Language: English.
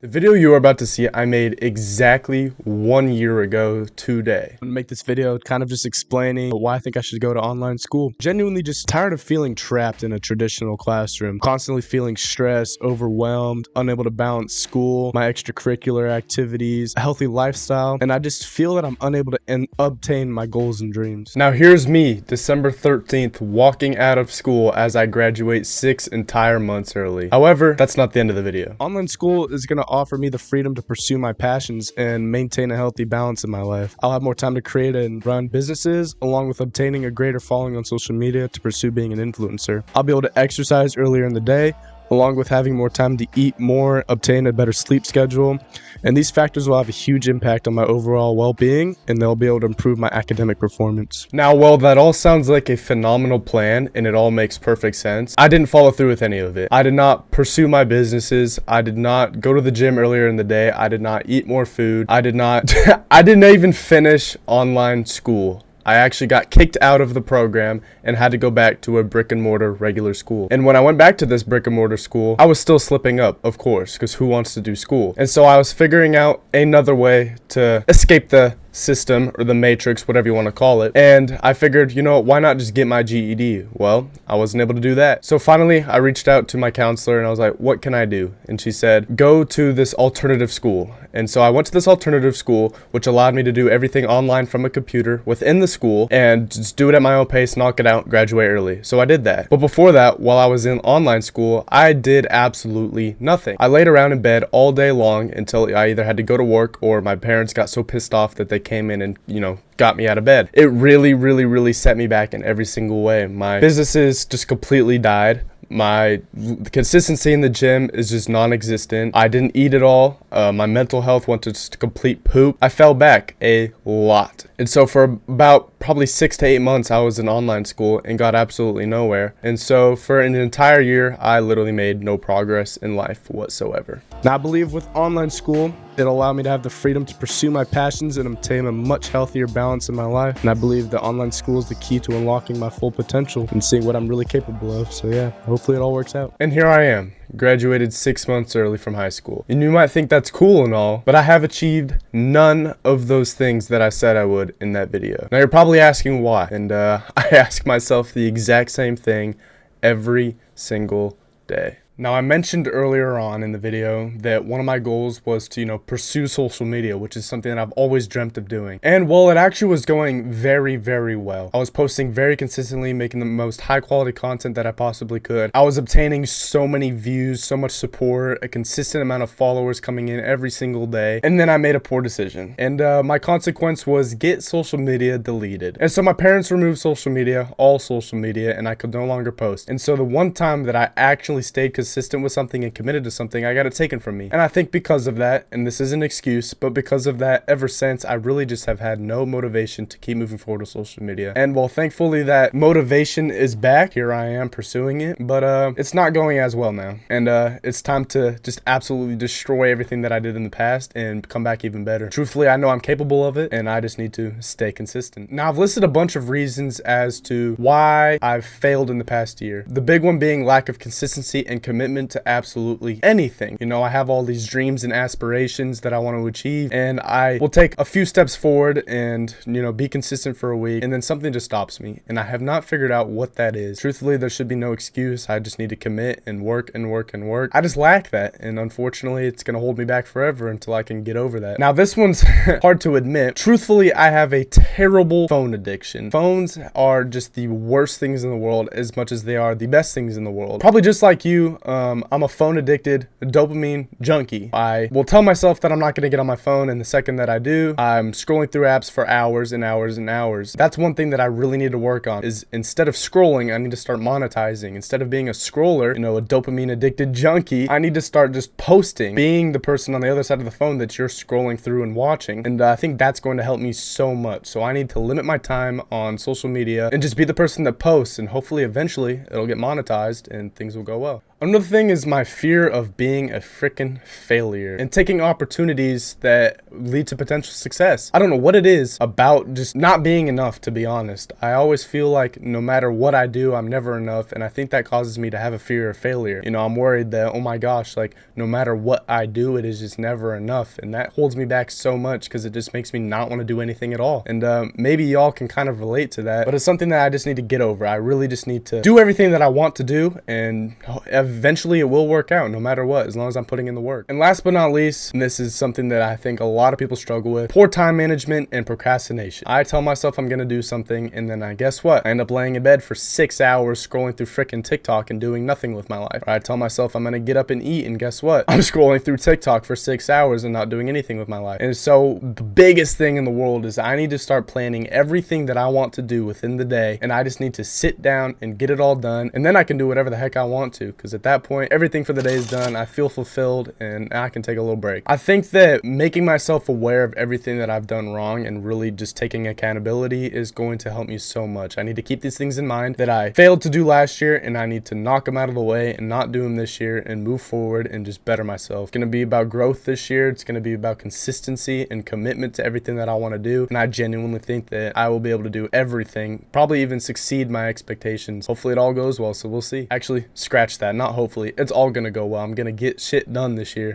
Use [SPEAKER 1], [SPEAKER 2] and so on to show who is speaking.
[SPEAKER 1] The video you are about to see I made exactly 1 year ago today. I'm gonna make this video kind of just explaining why I think I should go to online school. Genuinely just tired of feeling trapped in a traditional classroom, constantly feeling stressed, overwhelmed, unable to balance school, my extracurricular activities, a healthy lifestyle, and I just feel that I'm unable to obtain my goals and dreams. Now here's me, December 13th, walking out of school as I graduate 6 entire months early. However, that's not the end of the video. Online school is gonna offer me the freedom to pursue my passions and maintain a healthy balance in my life. I'll have more time to create and run businesses, along with obtaining a greater following on social media to pursue being an influencer. I'll be able to exercise earlier in the day, along with having more time to eat more, obtain a better sleep schedule, and these factors will have a huge impact on my overall well-being, and they'll be able to improve my academic performance. Now, while that all sounds like a phenomenal plan, and it all makes perfect sense, I didn't follow through with any of it. I did not pursue my businesses. I did not go to the gym earlier in the day. I did not eat more food. I did not, I didn't even finish online school. I actually got kicked out of the program and had to go back to a brick and mortar regular school. And when I went back to this brick and mortar school, I was still slipping up, of course, because who wants to do school? And so I was figuring out another way to escape the system or the matrix, whatever you want to call it. And I figured, you know, why not just get my GED? Well, I wasn't able to do that. So finally, I reached out to my counselor and I was like, what can I do? And she said, go to this alternative school. And so I went to this alternative school, which allowed me to do everything online from a computer within the school and just do it at my own pace, knock it out, graduate early. So I did that. But before that, while I was in online school, I did absolutely nothing. I laid around in bed all day long until I either had to go to work or my parents got so pissed off that they came in and, you know, got me out of bed. It really set me back in every single way. My businesses just completely died. My consistency in the gym is just non-existent. I didn't eat at all. My mental health went to just complete poop. I fell back a lot. And so for about probably 6 to 8 months, I was in online school and got absolutely nowhere. And so for an entire year, I literally made no progress in life whatsoever. Now I believe with online school, it'll allow me to have the freedom to pursue my passions and obtain a much healthier balance in my life. And I believe that online school is the key to unlocking my full potential and seeing what I'm really capable of. So yeah, hopefully it all works out. And here I am, graduated 6 months early from high school. And you might think that's cool and all, but I have achieved none of those things that I said I would in that video. Now you're probably asking why. And I ask myself the exact same thing every single day. Now, I mentioned earlier on in the video that one of my goals was to, you know, pursue social media, which is something that I've always dreamt of doing. And while it actually was going very well, I was posting very consistently, making the most high quality content that I possibly could. I was obtaining so many views, so much support, a consistent amount of followers coming in every single day. And then I made a poor decision. And my consequence was get social media deleted. And so my parents removed social media, all social media, and I could no longer post. And so the one time that I actually stayed consistent with something and committed to something, I got it taken from me. And I think because of that, and this is an excuse, but because of that, ever since, I really just have had no motivation to keep moving forward with social media. And while thankfully that motivation is back, here I am pursuing it, but it's not going as well now. And it's time to just absolutely destroy everything that I did in the past and come back even better. Truthfully, I know I'm capable of it, and I just need to stay consistent. Now, I've listed a bunch of reasons as to why I've failed in the past year. The big one being lack of consistency and commitment to absolutely anything. You know, I have all these dreams and aspirations that I want to achieve, and I will take a few steps forward and, you know, be consistent for a week, and then something just stops me, and I have not figured out what that is. Truthfully, there should be no excuse. I just need to commit and work and work and work. I just lack that, and unfortunately, it's going to hold me back forever until I can get over that. Now, this one's hard to admit. Truthfully, I have a terrible phone addiction. Phones are just the worst things in the world as much as they are the best things in the world. Probably just like you, I'm a phone addicted dopamine junkie. I will tell myself that I'm not going to get on my phone, and the second that I do, I'm scrolling through apps for hours and hours and hours. That's one thing that I really need to work on, is instead of scrolling, I need to start monetizing. Instead of being a scroller, you know, a dopamine addicted junkie, I need to start just posting, being the person on the other side of the phone that you're scrolling through and watching. And I think that's going to help me so much. So I need to limit my time on social media and just be the person that posts, and hopefully eventually it'll get monetized and things will go well. Another thing is my fear of being a freaking failure and taking opportunities that lead to potential success. I don't know what it is about just not being enough, to be honest. I always feel like no matter what I do, I'm never enough, and I think that causes me to have a fear of failure. You know, I'm worried that, oh my gosh, like no matter what I do, it is just never enough, and that holds me back so much because it just makes me not want to do anything at all. And maybe y'all can kind of relate to that, but it's something that I just need to get over. I really just need to do everything that I want to do, and eventually it will work out no matter what, as long as I'm putting in the work. And last but not least, and this is something that I think a lot of people struggle with, poor time management and procrastination. I tell myself I'm gonna do something, and then I guess what? I end up laying in bed for 6 hours scrolling through freaking TikTok and doing nothing with my life. Or I tell myself I'm gonna get up and eat, and guess what? I'm scrolling through TikTok for 6 hours and not doing anything with my life. And so the biggest thing in the world is I need to start planning everything that I want to do within the day, and I just need to sit down and get it all done, and then I can do whatever the heck I want to, because at that point everything for the day is done. I feel fulfilled and I can take a little break. I think that making myself aware of everything that I've done wrong and really just taking accountability is going to help me so much. I need to keep these things in mind that I failed to do last year, and I need to knock them out of the way and not do them this year and move forward and just better myself. It's going to be about growth this year. It's going to be about consistency and commitment to everything that I want to do, and I genuinely think that I will be able to do everything, probably even succeed my expectations. Hopefully it all goes well, so we'll see. Actually, scratch that. Not hopefully. It's all gonna go well. I'm gonna get shit done this year.